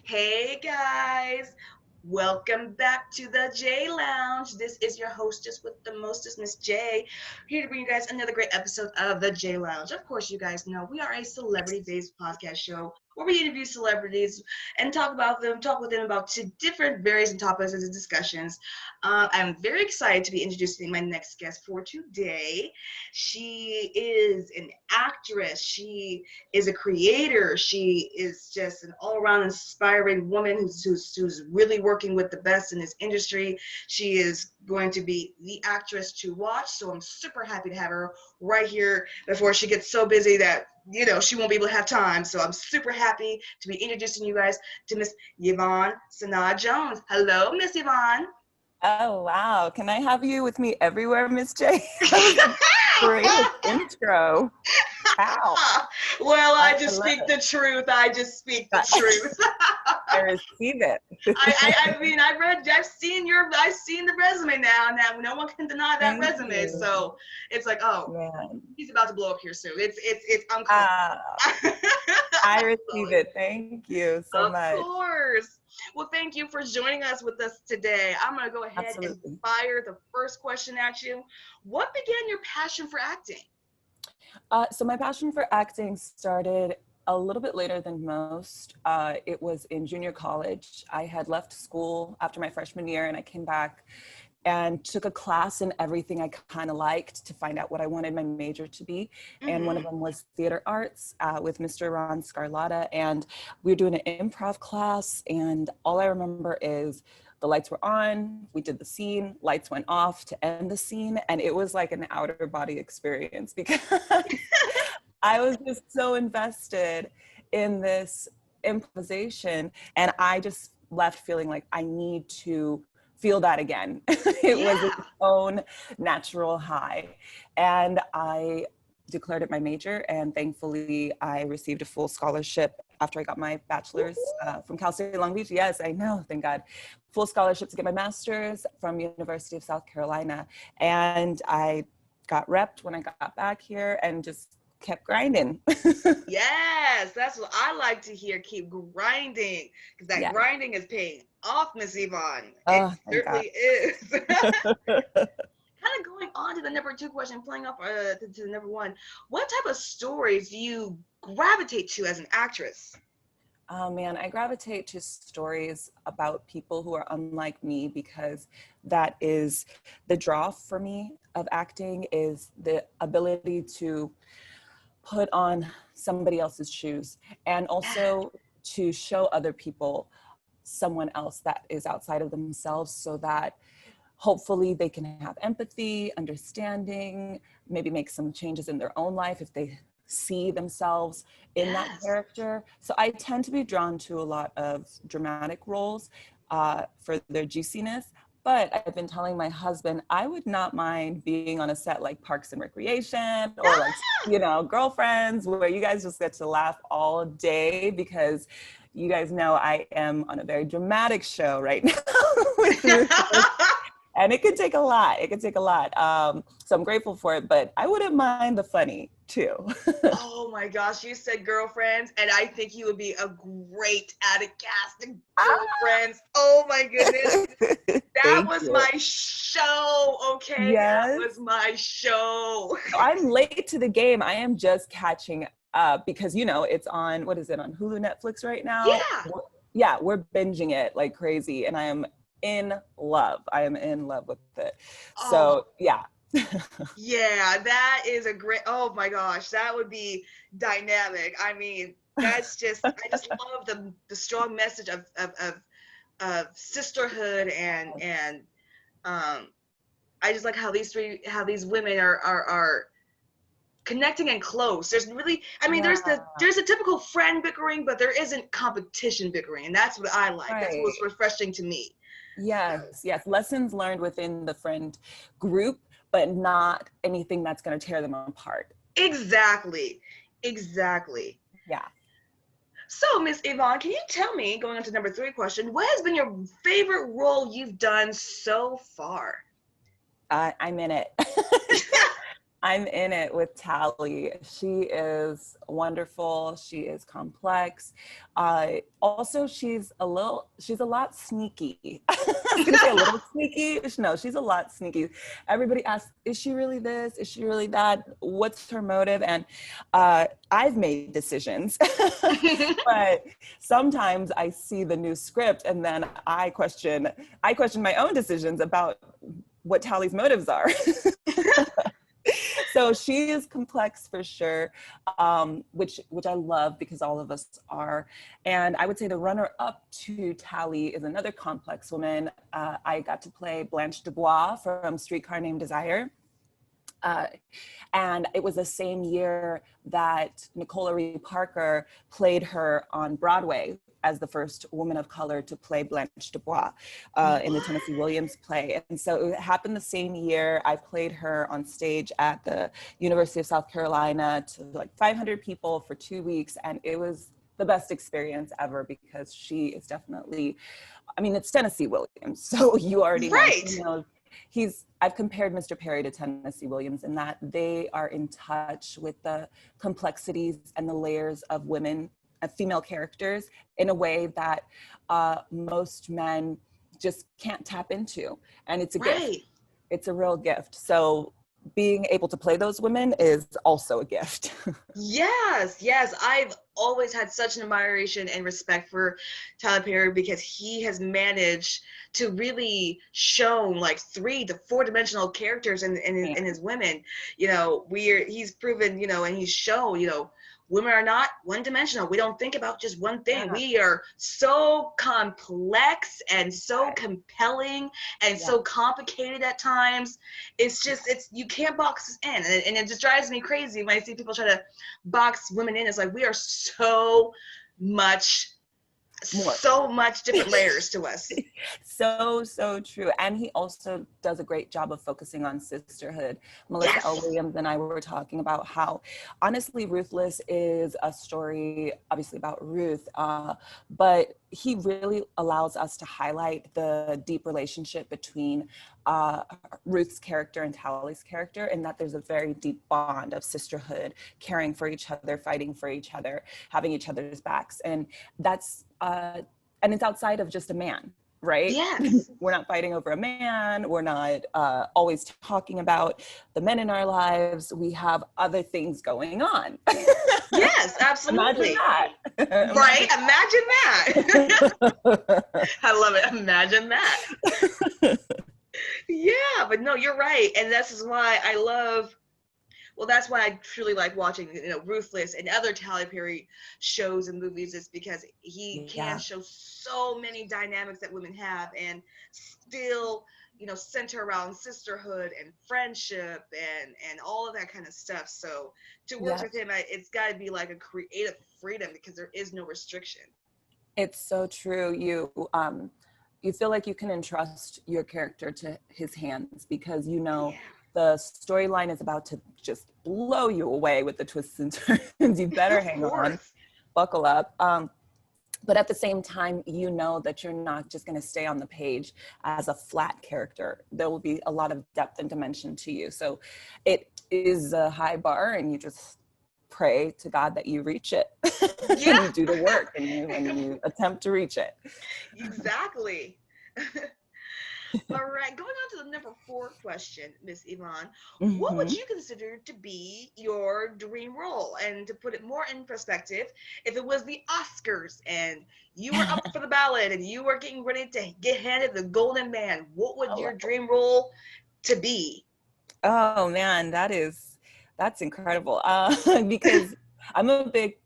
Hey guys, welcome back to the J Lounge. This is your hostess with the mostest, Miss J, here to bring you guys another great episode of the J Lounge. Of course, you guys know we are a celebrity-based podcast show where we interview celebrities and talk with them about different various topics and discussions. I'm very excited to be introducing my next guest for today. She is an actress. She is a creator. She is just an all-around inspiring woman who's really working with the best in this industry. She is going to be the actress to watch. So I'm super happy to have her right here before she gets so busy that she won't be able to have time. So I'm super happy to be introducing you guys to Miss Yvonne Senat Jones. Hello, Miss Yvonne. Oh, wow. Can I have you with me everywhere, Miss J? That was a great intro. Wow. Well, I just speak the truth. I just speak the truth. I receive it. I mean, I've seen the resume now. Now no one can deny that Thank resume. you. So it's like, oh, Man. he's about to blow up here soon. It's uncomfortable. I receive it. Thank you so much. Of course. Well, thank you for joining us with us today. I'm going to go ahead and fire the first question at you. What began your passion for acting? So my passion for acting started a little bit later than most. It was in junior college. I had left school after my freshman year and I came back and took a class in everything I kind of liked to find out what I wanted my major to be. Mm-hmm. And one of them was theater arts with Mr. Ron Scarlatta. And we were doing an improv class. And all I remember is the lights were on, we did the scene, lights went off to end the scene. And it was like an outer body experience because I was just so invested in this improvisation. And I just left feeling like I need to feel that again. It was its own natural high. And I declared it my major, and thankfully I received a full scholarship after I got my bachelor's from Cal State Long Beach. Yes, I know, thank God. Full scholarship to get my master's from University of South Carolina. And I got repped when I got back here and just kept grinding. Yes, that's what I like to hear. Keep grinding, because that grinding is paying off, Miss Yvonne. It certainly is. Kind of going on to the number 2 question, playing off to the number 1. What type of stories do you gravitate to as an actress? Oh man, I gravitate to stories about people who are unlike me because that is the draw for me of acting, is the ability to put on somebody else's shoes and also to show other people someone else that is outside of themselves so that hopefully they can have empathy, understanding, maybe make some changes in their own life if they see themselves in that character. So I tend to be drawn to a lot of dramatic roles for their juiciness. But I've been telling my husband, I would not mind being on a set like Parks and Recreation or like, Girlfriends, where you guys just get to laugh all day because you guys know I am on a very dramatic show right now. And it can take a lot. So I'm grateful for it, but I wouldn't mind the funny too. Oh my gosh, you said Girlfriends, and I think you would be a great added cast in Girlfriends. Oh my goodness. That was my show, okay? Yes. That was my show. I'm late to the game. I am just catching up because, it's on, what is it, on Hulu, Netflix right now? Yeah, we're binging it like crazy, and I am in love. I am in love with it. So, yeah. Yeah, that is a great, oh my gosh, that would be dynamic. I mean, that's just, I just love the strong message of sisterhood and I just like how these women are connecting and close. There's really, I mean, there's a typical friend bickering, but there isn't competition bickering, and that's what I like. Right. That's what's refreshing to me. Yes. Lessons learned within the friend group, but not anything that's going to tear them apart. Exactly. Yeah. So, Miss Yvonne, can you tell me, going on to number 3 question, what has been your favorite role you've done so far? I'm in it. I'm in it with Tally. She is wonderful. She is complex. Also, she's a lot sneaky. I was gonna say a little sneaky. No, she's a lot sneaky. Everybody asks, is she really this? Is she really that? What's her motive? And I've made decisions, but sometimes I see the new script and then I question my own decisions about what Tally's motives are. So she is complex for sure, which I love because all of us are. And I would say the runner-up to Tally is another complex woman. I got to play Blanche Dubois from Streetcar Named Desire. And it was the same year that Nicola Ree Parker played her on Broadway as the first woman of color to play Blanche Dubois in the Tennessee Williams play. And so it happened the same year. I played her on stage at the University of South Carolina to like 500 people for 2 weeks. And it was the best experience ever because she is definitely, I mean, it's Tennessee Williams. So you already know. I've compared Mr. Perry to Tennessee Williams in that they are in touch with the complexities and the layers of women, female characters in a way that most men just can't tap into. And it's a gift. It's a real gift. So being able to play those women is also a gift. Yes. I've always had such an admiration and respect for Tyler Perry because he has managed to really show like 3 to 4 dimensional characters in his women. You know, he's proven, you know, and he's shown, you know, women are not one-dimensional. We don't think about just one thing. We are so complex and so compelling and so complicated at times. It's just, you can't box us in. And it just drives me crazy when I see people try to box women in. It's like, we are so much different layers to us. So true. And he also does a great job of focusing on sisterhood. Melissa L. Williams and I were talking about how honestly Ruthless is a story obviously about Ruth, but he really allows us to highlight the deep relationship between Ruth's character and Tally's character, and that there's a very deep bond of sisterhood, caring for each other, fighting for each other, having each other's backs. And that's and it's outside of just a man, right? Yes. We're not fighting over a man. We're not always talking about the men in our lives. We have other things going on. Yes, absolutely. Imagine that. Right? Imagine that. I love it. Imagine that. Yeah, but no, you're right. And this is why that's why I truly like watching, you know, Ruthless and other Tyler Perry shows and movies, is because he can show so many dynamics that women have and still, you know, center around sisterhood and friendship and all of that kind of stuff. So to work with him, it's got to be like a creative freedom because there is no restriction. It's so true. You feel like you can entrust your character to his hands because you know the storyline is about to just blow you away with the twists and turns. You better hang on, buckle up. But at the same time, you know that you're not just going to stay on the page as a flat character. There will be a lot of depth and dimension to you. So it is a high bar, and you just pray to God that you reach it. And you do the work and you attempt to reach it. Exactly. All right, going on to the number 4 question, Miss Yvonne. What would you consider to be your dream role? And to put it more in perspective, if it was the Oscars and you were up for the ballot and you were getting ready to get handed the Golden Man, what would your dream role to be? Oh man, that's incredible. Because I'm a big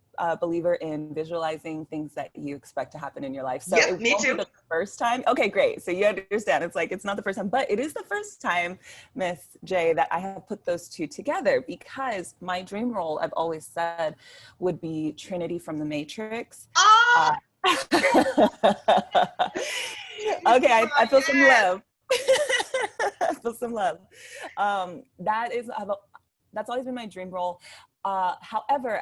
believer in visualizing things that you expect to happen in your life. So it me won't too. be the first time. Okay, great. So you understand. It's like, it's not the first time, but it is the first time, Miss J, that I have put those two together because my dream role, I've always said, would be Trinity from The Matrix. Oh! Okay, I feel some love. I feel some love. That's always been my dream role. However,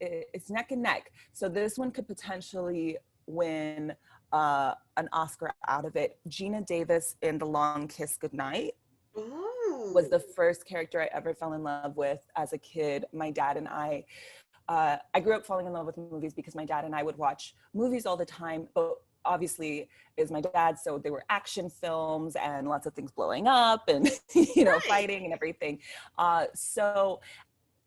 it's neck and neck. So this one could potentially win an Oscar out of it. Gina Davis in The Long Kiss Goodnight was the first character I ever fell in love with as a kid. My dad and I grew up falling in love with movies because my dad and I would watch movies all the time, but obviously is my dad, so they were action films and lots of things blowing up and fighting and everything. So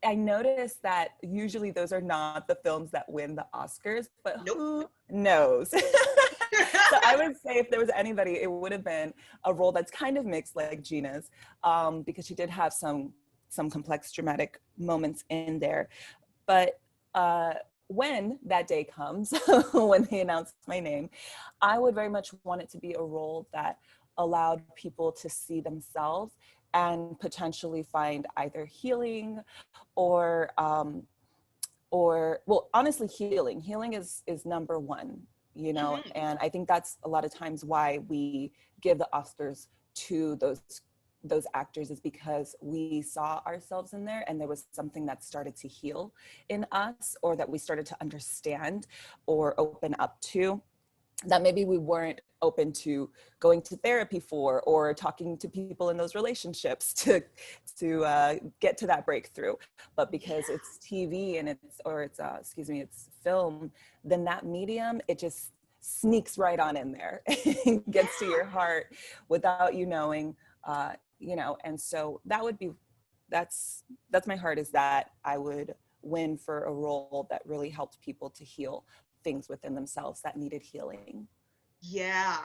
I noticed that usually those are not the films that win the Oscars, but Nope. who knows? So I would say if there was anybody, it would have been a role that's kind of mixed like Gina's, because she did have some complex dramatic moments in there. But when that day comes, when they announce my name, I would very much want it to be a role that allowed people to see themselves and potentially find either healing or well, honestly, healing is number one, and I think that's a lot of times why we give the Oscars to those actors, is because we saw ourselves in there and there was something that started to heal in us, or that we started to understand or open up to, that maybe we weren't open to going to therapy for, or talking to people in those relationships to get to that breakthrough. But because it's TV and it's film, then that medium, it just sneaks right on in there and gets to your heart without you knowing, and so that's my heart, is that I would win for a role that really helped people to heal things within themselves that needed healing. Yeah.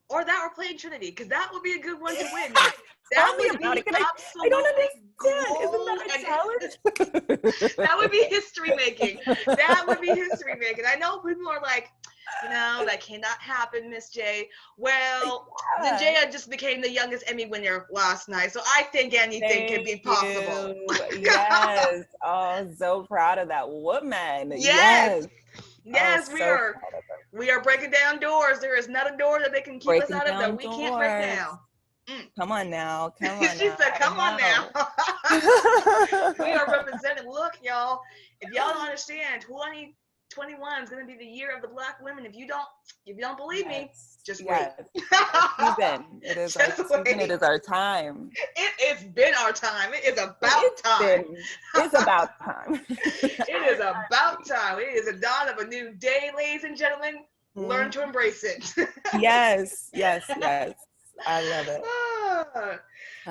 Or that, or playing Trinity, because that would be a good one to win. Tell me about it. I don't understand. Isn't that a challenge? That would be history making. That would be history making. I know people are like, that cannot happen, Miss J. Well, the J just became the youngest Emmy winner last night, so I think anything can be possible. Yes. Oh, so proud of that woman. Yes, Oh, we are breaking down doors. There is not a door that they can keep us out of that we can't break down. Come on now. She said, come on now. We are representing. Look, y'all, if y'all don't understand, 2021 is going to be the year of the Black women. If you don't believe me, just wait. It is our time. It's been our time. It is about time. It's about time. It is about time. It is a dawn of a new day, ladies and gentlemen. Learn to embrace it. Yes. I love it.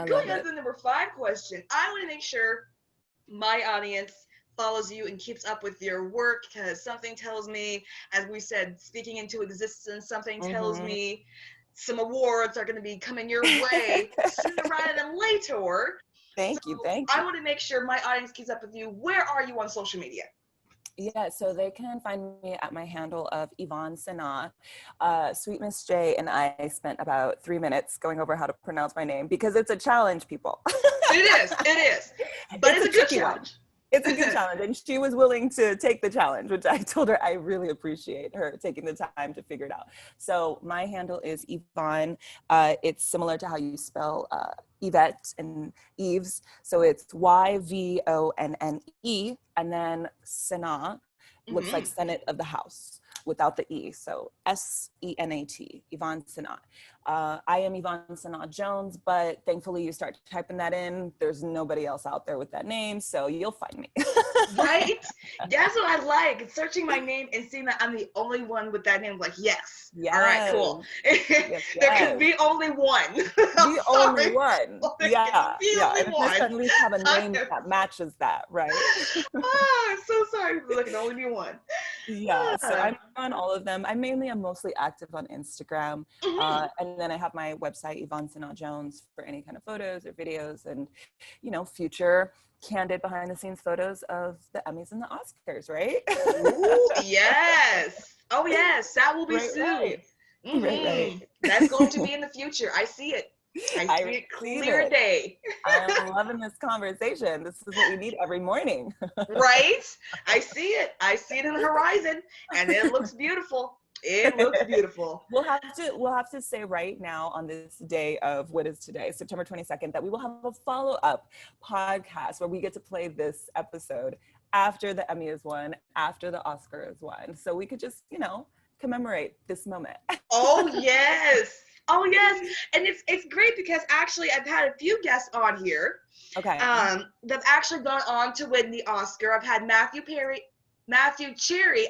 Going on to the number 5 question. I want to make sure my audience follows you and keeps up with your work, because something tells me, as we said, speaking into existence, something tells me some awards are going to be coming your way sooner rather than later. Thank you. I want to make sure my audience keeps up with you. Where are you on social media? Yeah, so they can find me at my handle of Yvonne Senat. Sweet Miss J and I spent about 3 minutes going over how to pronounce my name, because it's a challenge, people. It is. But it's a good challenge. It's a good challenge, and she was willing to take the challenge, which I told her I really appreciate her taking the time to figure it out. So my handle is Yvonne. It's similar to how you spell Yvette and Eves. So it's Yvonne, and then Senat looks like Senate of the House without the E. So Senat, Yvonne Senat. I am Yvonne Senat Jones, but thankfully you start typing that in, there's nobody else out there with that name, so you'll find me. Right? That's what I like. Searching my name and seeing that I'm the only one with that name. Like, yes. All right, cool. Yes. There can be only one. The only one. Yeah. And if I suddenly have a name that matches that, right? I'm so sorry. There can only be one. Yeah, so I'm on all of them. I'm mostly active on Instagram. And then I have my website, Yvonne Senat Jones, for any kind of photos or videos and, future candid behind the scenes photos of the Emmys and the Oscars, right? Ooh, yes. Oh, yes. That will be soon. Right. Right. That's going to be in the future. I see it. I see it clear day. I'm loving this conversation. This is what we need every morning. Right? I see it. I see it in the horizon, and it looks beautiful. It looks beautiful. We'll have to say right now on this day of what is today, September 22nd, that we will have a follow-up podcast where we get to play this episode after the Emmy is won, after the Oscar is won. So we could just, commemorate this moment. Oh, yes. Oh yes, and it's great because actually I've had a few guests on here Okay. that's actually gone on to win the Oscar. I've had Matthew A. Cherry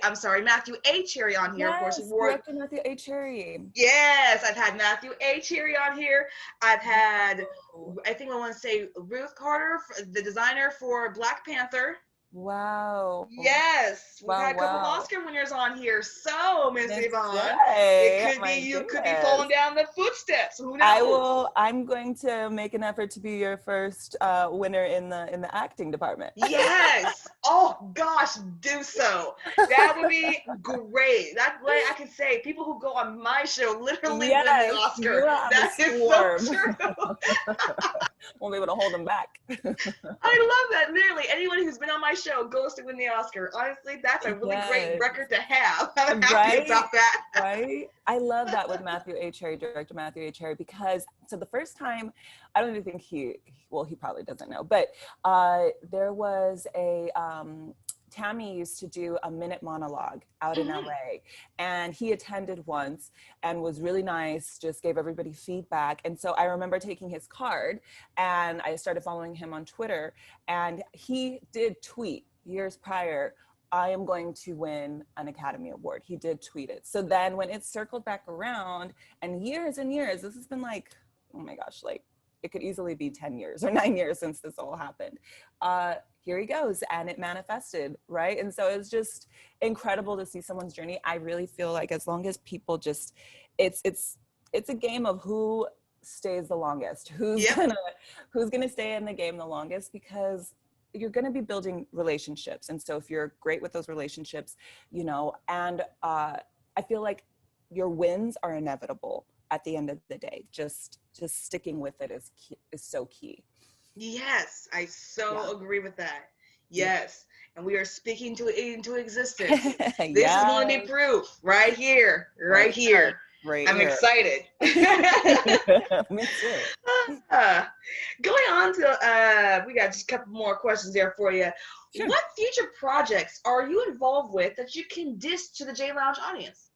on here. Of course, he Yes, wore. director Matthew A. Cherry. Yes, I've had Matthew A. Cherry on here. I've had, Wow. I think I want to say Ruth Carter, the designer for Black Panther. Wow. Yes, we've Wow. had a couple Wow. Oscar winners on here. So, Miss Miss Yvonne, it J. could be My you could be falling goodness. down the footsteps. Who knows? I'm going to make an effort to be your first winner in the acting department. Yes. Oh gosh, do so. That would be great. That way I can say people who go on my show literally win the Yes, Oscar. you have a That is so swarm. true. Won't be able to hold them back. I love that. Literally, anyone who's been on my show goes to win the Oscar. Honestly, that's a really great Yes. record to have. I'm happy Right? about that. Right? I love that with Matthew A. Cherry, director Matthew A. Cherry, because so the first time, I don't even think he probably doesn't know, but there was a, Tammy used to do a minute monologue out in LA, and he attended once and was really nice, just gave everybody feedback. And so I remember taking his card and I started following him on Twitter, and he did tweet years prior, I am going to win an Academy Award. He did tweet it. So then when it circled back around, and years, this has been like, oh my gosh, like it could easily be 10 years or 9 years since this all happened. Here he goes, and it manifested, right? And so it's just incredible to see someone's journey. I really feel like as long as people just, it's a game of who stays the longest, who's gonna stay in the game the longest, because you're going to be building relationships. And so if you're great with those relationships, you know, and I feel like your wins are inevitable at the end of the day. Just sticking with it is so key. Yes, I so agree with that. Yeah. Yes. And we are speaking to it into existence. This is Yeah. going to be proof right here, right here. Right I'm here. excited. Me too. Going on to, we got just a couple more questions there for you. Sure. What future projects are you involved with that you can dish to the J Lounge audience?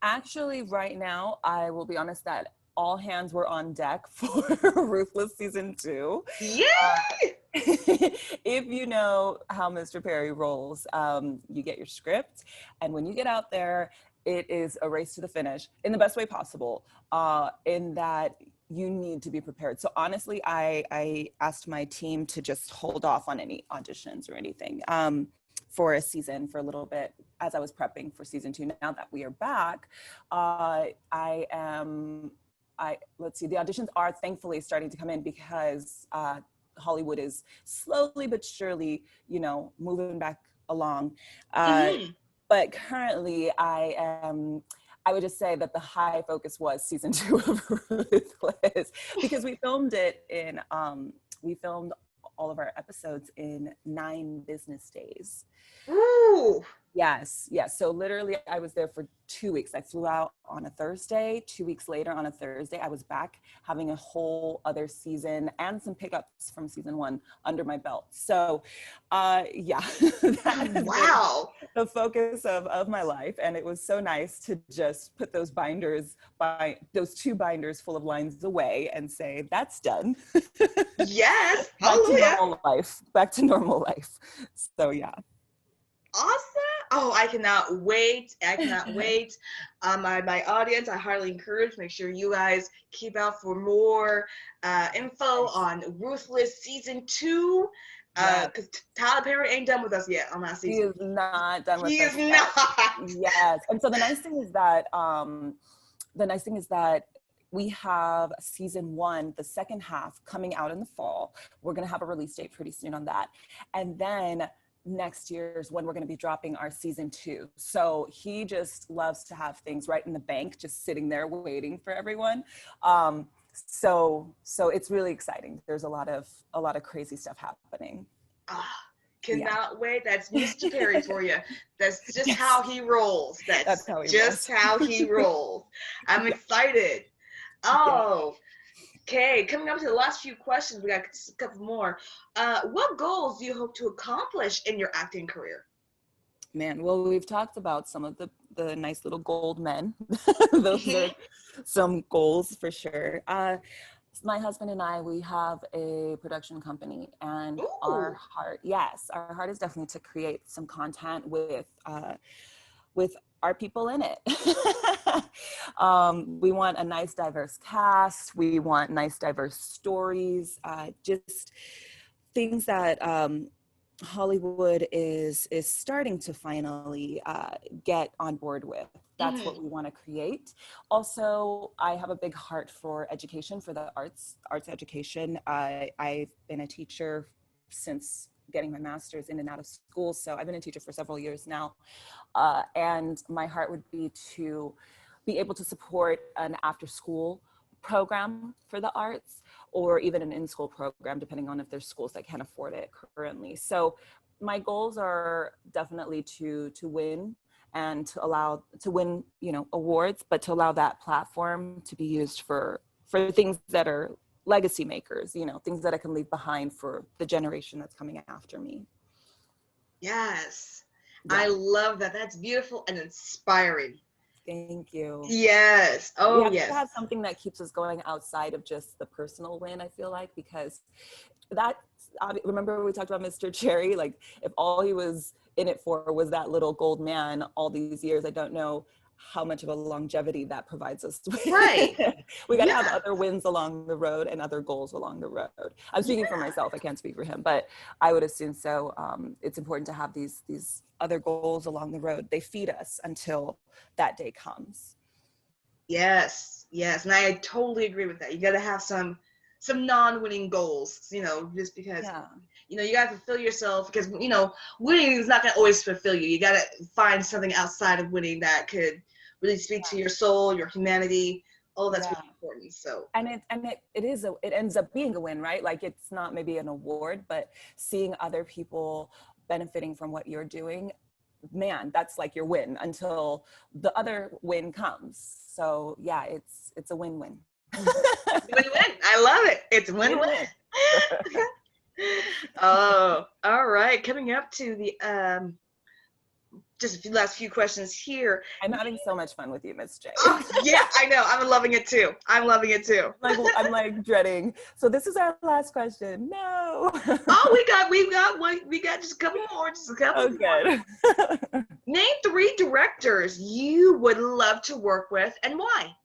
Actually, right now, I will be honest that all hands were on deck for Ruthless Season 2. Yay! If you know how Mr. Perry rolls, you get your script, and when you get out there, it is a race to the finish in the best way possible, in that you need to be prepared. So honestly, I asked my team to just hold off on any auditions or anything for a season for a little bit as I was prepping for season 2. Now that we are back, let's see, the auditions are thankfully starting to come in because Hollywood is slowly but surely, you know, moving back along. But currently I would just say that the high focus was season 2 of Ruthless, because we filmed all of our episodes in 9 business days. Ooh. Yes. So literally I was there for 2 weeks. I flew out on a Thursday. 2 weeks later on a Thursday, I was back having a whole other season and some pickups from season 1 under my belt. So yeah, Wow. the focus of my life. And it was so nice to just put those 2 binders full of lines away and say, that's done. Yes. Back to normal life. So yeah. Awesome. Oh, I cannot wait. My audience, I highly encourage, make sure you guys keep out for more info on Ruthless Season 2. Because Tyler Perry ain't done with us yet on that season. He is not done with us. He is not. Yes. And so the nice thing is that we have season 1, the second half, coming out in the fall. We're going to have a release date pretty soon on that. And then next year is when we're going to be dropping our season 2. So he just loves to have things right in the bank, just sitting there waiting for everyone. So it's really exciting. There's a lot of crazy stuff happening. Cannot wait. That's Mr. Perry for you. That's just how he rolls. That's how he rolls. I'm excited. Oh, okay. Coming up to the last few questions, we got a couple more. What goals do you hope to accomplish in your acting career? Man, well, we've talked about some of the nice little gold men. Those are some goals for sure. My husband and I, we have a production company, and Ooh. our heart is definitely to create some content with our people in it. We want a nice, diverse cast. We want nice, diverse stories. Just things that Hollywood is starting to finally get on board with. That's what we want to create. Also, I have a big heart for education, for the arts education. I've been a teacher since getting my master's in and out of school. So I've been a teacher for several years now. And my heart would be to be able to support an after school program for the arts, or even an in-school program, depending on if there's schools that can't afford it currently. So my goals are definitely to win, and to win, awards, but to allow that platform to be used for things that are legacy makers, things that I can leave behind for the generation that's coming after me. Yes. Yeah. I love that. That's beautiful and inspiring. Thank you. Yes. Oh, we have yes. to have something that keeps us going outside of just the personal win, I feel like, because remember we talked about Mr. Cherry, like if all he was in it for was that little gold man all these years, I don't know how much of a longevity that provides us with. Right. We got to have other wins along the road and other goals along the road. I'm speaking for myself, I can't speak for him, but I would assume so. It's important to have these other goals along the road. They feed us until that day comes. Yes, and I totally agree with that. You got to have some non-winning goals, just because you got to fulfill yourself, because winning is not going to always fulfill you. You got to find something outside of winning that could really speak to your soul, your humanity. Oh, that's really important. So it ends up being a win, right? Like it's not maybe an award, but seeing other people benefiting from what you're doing, man, that's like your win until the other win comes. So yeah, it's a win-win. Win-win. I love it. It's win-win. Oh, all right. Coming up to the just a few last few questions here. I'm having so much fun with you, Miss J. Oh, yeah, I know. I'm loving it too. I'm like dreading. So this is our last question. No. Oh, we got just a couple more. Good. Name 3 directors you would love to work with and why.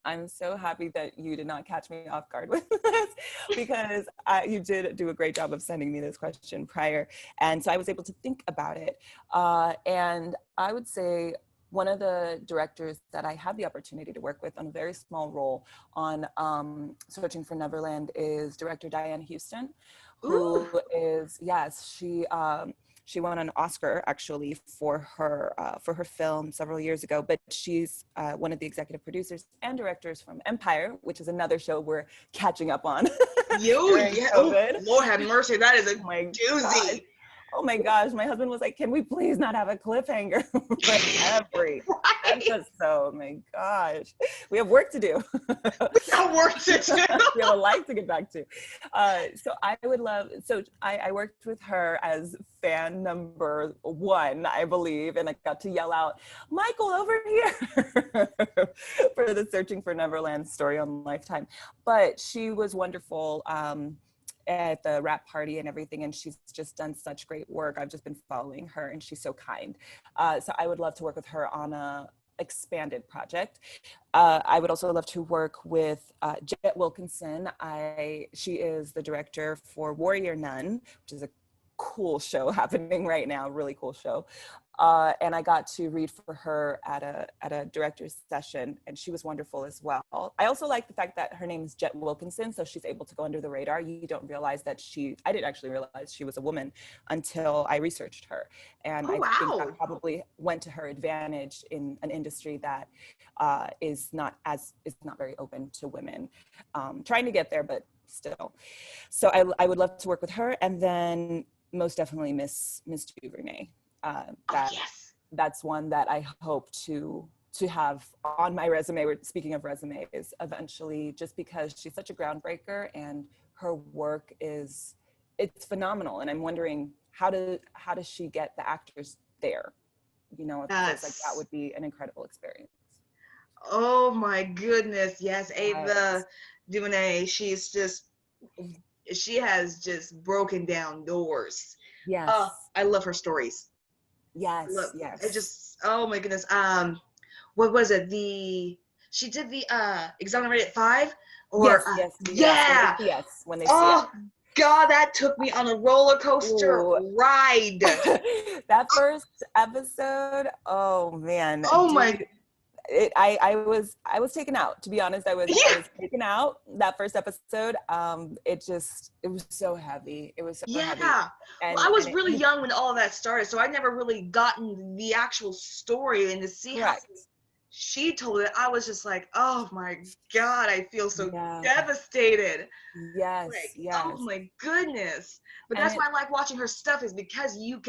I'm so happy that you did not catch me off guard with this, because you did do a great job of sending me this question prior. And so I was able to think about it. And I would say one of the directors that I had the opportunity to work with on a very small role on Searching for Neverland is director Diane Houston, who is, she won an Oscar actually for her film several years ago, but she's one of the executive producers and directors from Empire, which is another show we're catching up on. Lord have mercy, that is a doozy. Oh my gosh, my husband was like, can we please not have a cliffhanger for every episode? Oh my gosh, we have work to do. We have a life to get back to. So I worked with her as fan number 1, I believe, and I got to yell out, Michael, over here, for the Searching for Neverland story on Lifetime. But she was wonderful. At the wrap party and everything, and she's just done such great work. I've just been following her, and she's so kind. So I would love to work with her on a expanded project. I would also love to work with Jet Wilkinson. She is the director for Warrior Nun, which is a cool show happening right now, really cool show. And I got to read for her at a director's session, and she was wonderful as well. I also like the fact that her name is Jet Wilkinson, so she's able to go under the radar. You don't realize that I didn't actually realize she was a woman until I researched her. And I think that probably went to her advantage in an industry that is not very open to women. Trying to get there, but still. So I would love to work with her, and then most definitely Miss DuVernay. That's one that I hope to have on my resume. We're speaking of resumes eventually, just because she's such a groundbreaker and her work it's phenomenal. And I'm wondering how does she get the actors there. You know, it feels like that Yes. would be an incredible experience. Oh my goodness. Yes, Ava Yes, DuVernay. She has just broken down doors. yes, I love her stories. I love yes, it. yes, Just, oh my goodness. What was it? She did the Exonerated Five, or yes, yes, yes. yeah. When they see us. Oh God, that took me on a roller coaster Ooh. ride. That first episode, oh man, Oh my, dude, I was taken out, to be honest. I yeah, was taken out that first episode. It was so heavy. It was so heavy. yeah. Well, I was And really it, young when all of that started, so I never really gotten the actual story, and to see how correct. she told it, I was just like, oh my God, I feel so Yeah. devastated. Yes, Like, oh yes. my goodness. But And that's why I like watching her stuff, is because you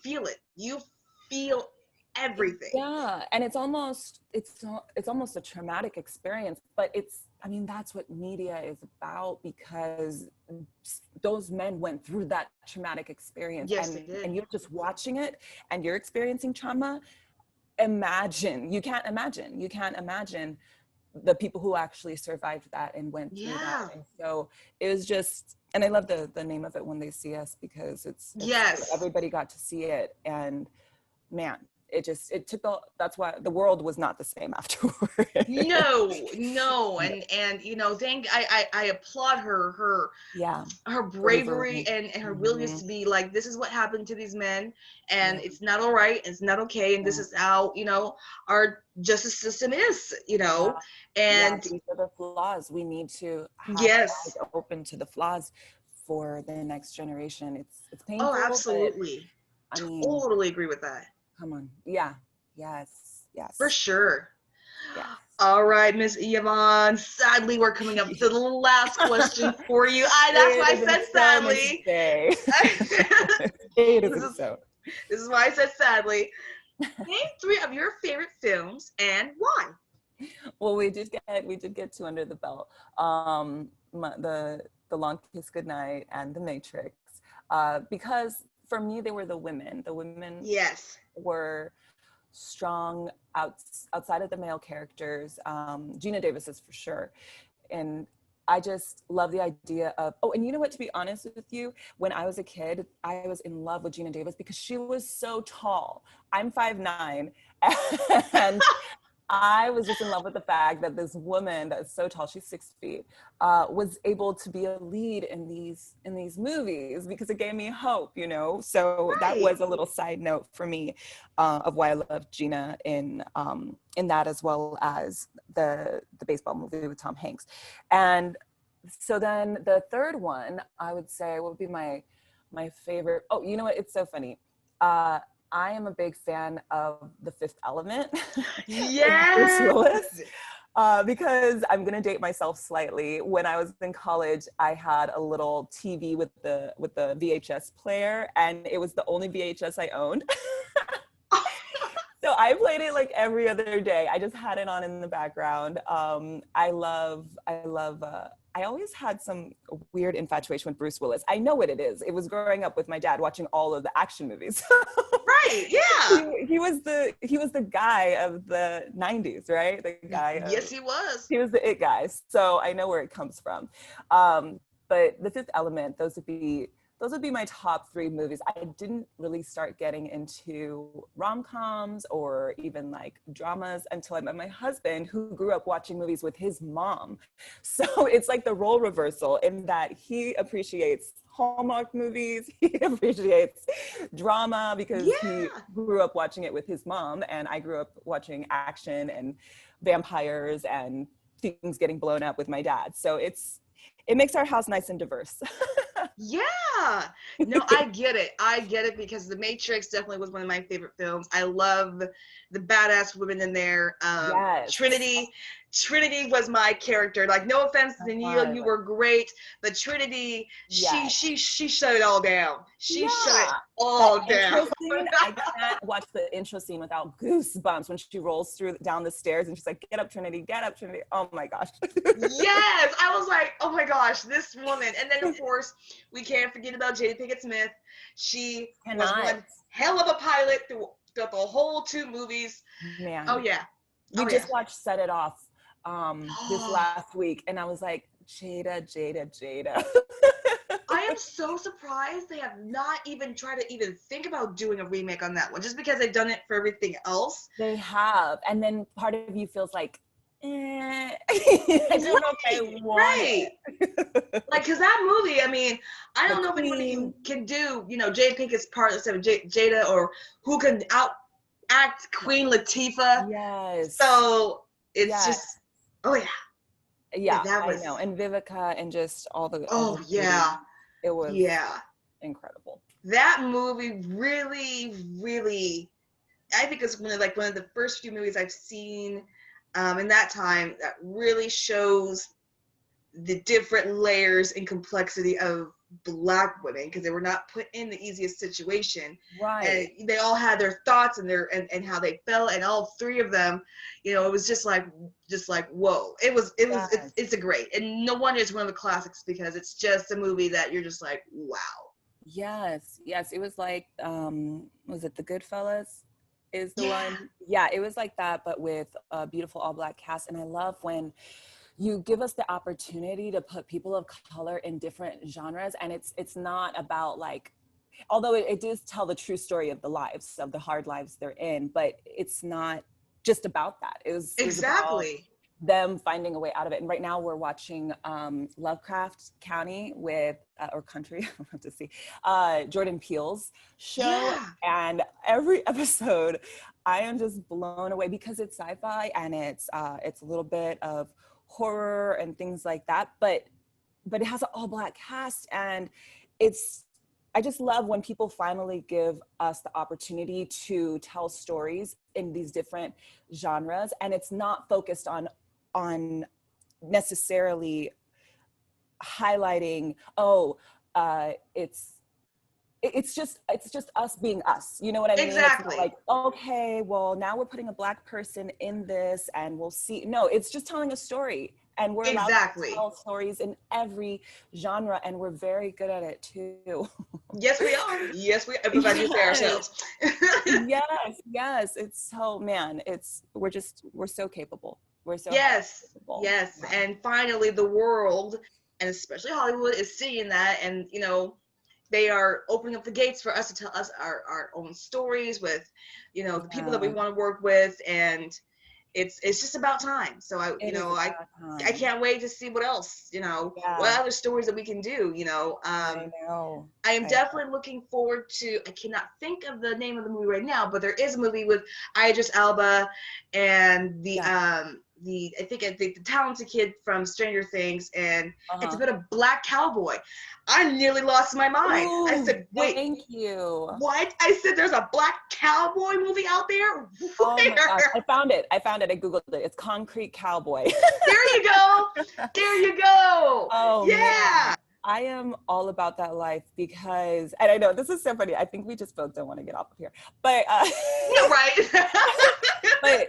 feel it. You feel everything. yeah, and it's almost a traumatic experience, but I mean, that's what media is about, because those men went through that traumatic experience, Yes, they did. and you're just watching it and you're experiencing trauma. You can't imagine the people who actually survived that and went through that. Yeah. And so it was just, and I love the name of it, When They See Us, because it's Yes. everybody got to see it. And man, it took that's why the world was not the same afterward. No, no. And thank I applaud Yeah, her bravery. bravery and her willingness Mm-hmm. to be like, this is what happened to these men, and Yeah, it's not all right, it's not okay, and this yeah, is how our justice system is, yeah, yeah. and These are the flaws. We need to have our eyes yes. open to the flaws for the next generation. It's Oh, painful, but absolutely. I mean, Totally agree with that. come on. Yeah. Yes. For Yes. sure. Yes. All right, Miss Yvonne. Sadly, we're coming up to the last question for you. That's It why I has been said so nice to sadly. stay. It this isn't is so. this is why I said sadly. Name three of your favorite films and why. Well, we did get two under the belt. The Long Kiss Goodnight and The Matrix, because for me they were the women. The women Yes. were strong outside of the male characters. Gina Davis is for sure, and I just love the idea of, oh, and you know what, to be honest with you, when I was a kid, I was in love with Gina Davis because she was so tall. I'm 5'9", and I was just in love with the fact that this woman that's so tall, she's 6 feet, was able to be a lead in these movies, because it gave me hope, you know. So that Right. was a little side note for me, of why I love Gina in that, as well as the baseball movie with Tom Hanks. And so then the third one, I would say, would be my favorite. Oh, you know what? It's so funny. I am a big fan of The Fifth Element with Bruce Yes. Willis, because I'm gonna date myself slightly. When I was in college, I had a little TV with the VHS player, and it was the only VHS I owned. So I played it like every other day. I just had it on in the background. I always had some weird infatuation with Bruce Willis. I know what it is. It was growing up with my dad watching all of the action movies. Right. Yeah. He was the guy of the 90s, right? The guy Yes, of, he was. he was the it guy. So I know where it comes from. But The Fifth Element, those would be my top three movies. I didn't really start getting into rom-coms or even like dramas until I met my husband, who grew up watching movies with his mom. So it's like the role reversal, in that he appreciates Hallmark movies, he appreciates drama because he Yeah. grew up watching it with his mom, and I grew up watching action and vampires and things getting blown up with my dad. So it makes our house nice and diverse. Yeah. No, I get it. I get it, because The Matrix definitely was one of my favorite films. I love the badass women in there. Yes. Trinity was my character. Like, no offense to Neil, you Fun. were great, but Trinity, Yes. she shut it all down. She shut it Yeah. That all down. intro scene, I can't watch the intro scene without goosebumps when she rolls down the stairs and she's like, get up, Trinity, get up, Trinity. Oh my gosh. Yes, I was like, oh my gosh, this woman. And then of course we can't forget forget about Jada Pinkett Smith. She was Cannot. one hell of a pilot throughout the whole 2 movies. Man. Oh yeah. We just watched Set It Off this last week, and I was like, Jada. I am so surprised they have not even tried to even think about doing a remake on that one, just because they've done it for everything else. They have, and then part of you feels like, I don't know if I want it. Like, because that movie, I mean, I don't know if anyone can do, you know, Jada Pinkett's part of Jada, or who can act Queen Latifah. Yes. So it's just, oh yeah. Yeah, that was, I know. And Vivica and just all the it was incredible. That movie really, really, I think it's one of the first few movies I've seen in that time that really shows the different layers and complexity of Black women, because they were not put in the easiest situation. Right. And they all had their thoughts and their and how they felt, and all 3 of them, you know, it was just like whoa. It's a great, and no wonder it's one of the classics, because it's just a movie that you're just like, wow. Yes. It was like was it The Goodfellas? Is the one? Yeah, it was like that, but with a beautiful all Black cast. And I love when you give us the opportunity to put people of color in different genres, and it's not about like, although it does tell the true story of the lives, of the hard lives they're in, but it's not just about that. It was about them finding a way out of it. And right now we're watching Lovecraft County with or Country, I'll have to see, Jordan Peele's show, and every episode I am just blown away, because it's sci-fi and it's a little bit of horror and things like that, but it has an all Black cast, and I just love when people finally give us the opportunity to tell stories in these different genres, and it's not focused on necessarily highlighting, it's just us being us, you know what I mean? Exactly. It's like, okay, well, now we're putting a Black person in this and we'll see. No, it's just telling a story, and we're allowed to tell stories in every genre, and we're very good at it too. Yes, we are. Yes, we everybody say ourselves. Yes. It's so, man, we're so capable. We're so capable. Yes. And finally the world, and especially Hollywood, is seeing that, and you know, they are opening up the gates for us to tell us our own stories with, you know, the people that we want to work with, and it's just about time. So I can't wait to see what else, you know, what other stories that we can do, you know. I am definitely looking forward to, I cannot think of the name of the movie right now, but there is a movie with Idris Elba and the talented kid from Stranger Things, and it's about a Black cowboy. I nearly lost my mind. Ooh, I said, wait, thank you. What? I said, there's a Black cowboy movie out there? Where? Oh my gosh, I found it. I Googled it. It's Concrete Cowboy. There you go. Oh, yeah. Man. I am all about that life, because, and I know this is so funny, I think we just both don't want to get off of here, but you're right. But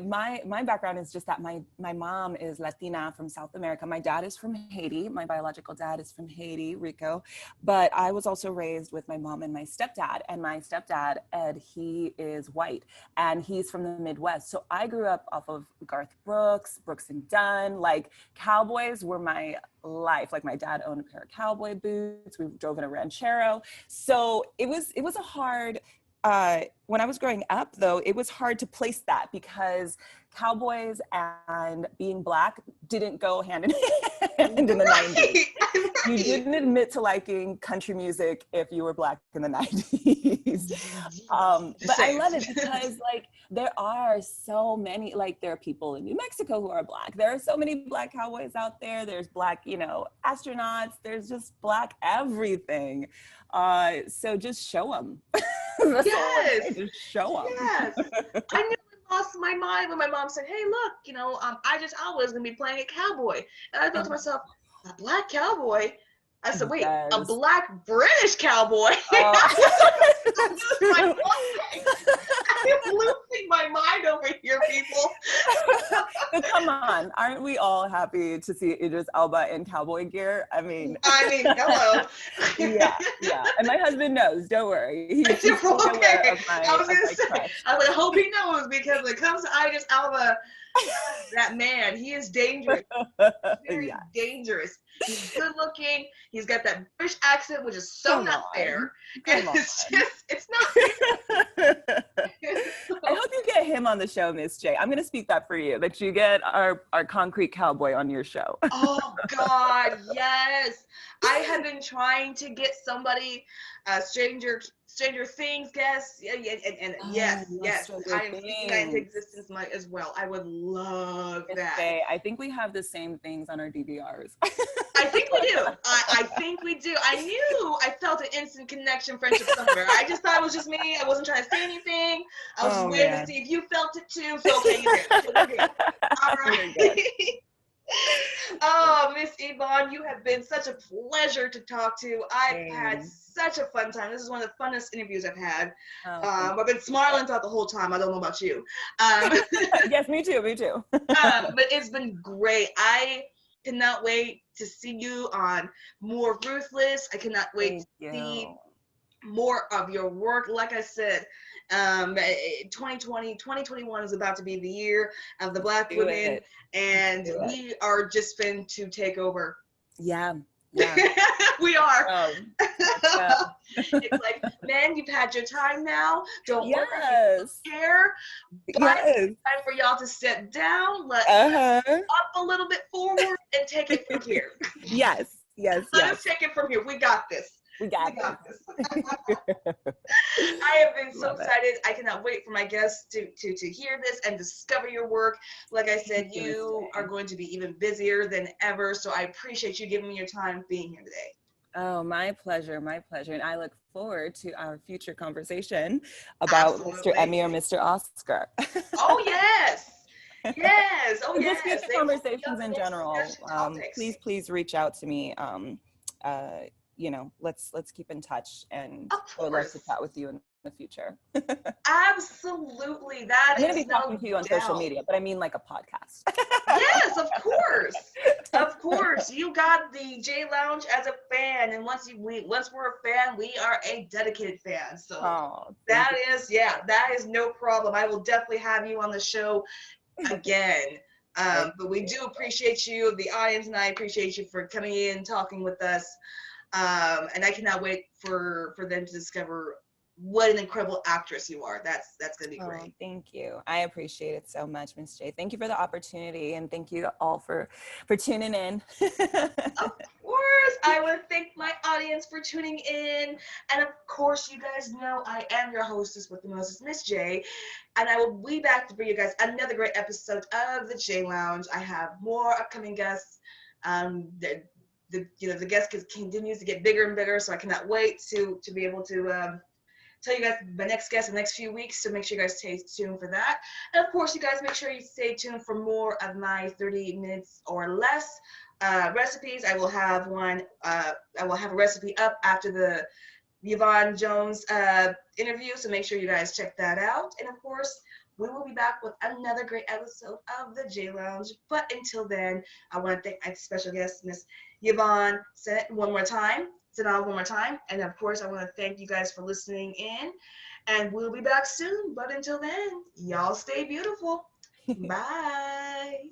my background is just that my mom is Latina from South America. My dad is from Haiti. My biological dad is from Haiti, Rico. But I was also raised with my mom and my stepdad. And my stepdad, Ed, he is white, and he's from the Midwest. So I grew up off of Garth Brooks and Dunn. Like, cowboys were my life. Like, my dad owned a pair of cowboy boots. We drove in a ranchero. So it was a hard. When I was growing up, though, it was hard to place that, because cowboys and being Black didn't go hand in hand in the 90s. You didn't admit to liking country music if you were Black in the 90s. But I love it, because like, there are so many, like, there are people in New Mexico who are Black. There are so many Black cowboys out there. There's Black, you know, astronauts. There's just Black everything. So just show them. Yes. Just show them. Yes. I nearly lost my mind when my mom said, hey, look, you know, Idris Elba is going to be playing a cowboy. And I thought to myself, a Black cowboy? I said, wait, a Black British cowboy? I'm losing my mind over here, people. But come on, on. Aren't we all happy to see Idris Elba in cowboy gear? Hello. Yeah. And my husband knows, don't worry. He's fully aware of I was gonna my say, crush. I would hope he knows, because when it comes to Idris Elba, that man, he is dangerous. Very dangerous. He's good looking. He's got that British accent, which is so not fair. It's not fair. I hope you get him on the show, Miss J. I'm going to speak that for you, that you get our concrete cowboy on your show. Oh, God, yes. I have been trying to get somebody, Stranger Things guest, and yes, I am speaking that into existence as well. I would love that. I think we have the same things on our DVRs. I think we do. I think we do. I felt an instant connection, friendship somewhere. I just thought it was just me. I wasn't trying to say anything. I was just waiting to see if you felt it too. So okay, you did. So we're good. All right. Oh, Miss Yvonne, you have been such a pleasure to talk to. I've had such a fun time. This is one of the funnest interviews I've had. I've been smiling throughout the whole time. I don't know about you. Yes, me too. But it's been great. I cannot wait to see you on more Ruthless. I cannot wait to see more of your work. Like I said, 2021 is about to be the year of the Black women, and we are just fin to take over. Yeah. We are. It's like, man, you've had your time now. Don't worry, don't care. But it's time for y'all to step down, let up a little bit forward, and take it from here. Yes. Let us take it from here. We got this. We got this. I have been so excited. I cannot wait for my guests to hear this and discover your work. Like I said, you are going to be even busier than ever. So I appreciate you giving me your time being here today. Oh, my pleasure. And I look forward to our future conversation about Mr. Emmy or Mr. Oscar. Oh, yes. Yes. Oh, yes. Just future conversations in general. Please reach out to me. Let's keep in touch, and I would love to chat with you in the future. Absolutely. I'm going to be talking to you on social media, but I mean like a podcast. Yes, of course. Of course. You got the J Lounge as a fan, and once we're a fan, we are a dedicated fan. So that is no problem. I will definitely have you on the show again. But we do appreciate you, the audience, and I appreciate you for coming in, talking with us. And I cannot wait for them to discover what an incredible actress you are. That's going to be great. Thank you. I appreciate it so much, Ms. J. Thank you for the opportunity, and thank you all for tuning in. Of course. I want to thank my audience for tuning in. And of course, you guys know I am your hostess with the most, Miss J. And I will be back to bring you guys another great episode of the J Lounge. I have more upcoming guests. The guest continues to get bigger and bigger, so I cannot wait to be able to tell you guys the next guest in the next few weeks, so make sure you guys stay tuned for that. And of course, you guys make sure you stay tuned for more of my 30 minutes or less recipes. I will have a recipe up after the Yvonne Jones interview, so make sure you guys check that out. And of course, we will be back with another great episode of the J Lounge. But until then, I want to thank my special guest, Miss Yvonne Senat, one more time. And of course, I want to thank you guys for listening in. And we'll be back soon. But until then, y'all stay beautiful. Bye.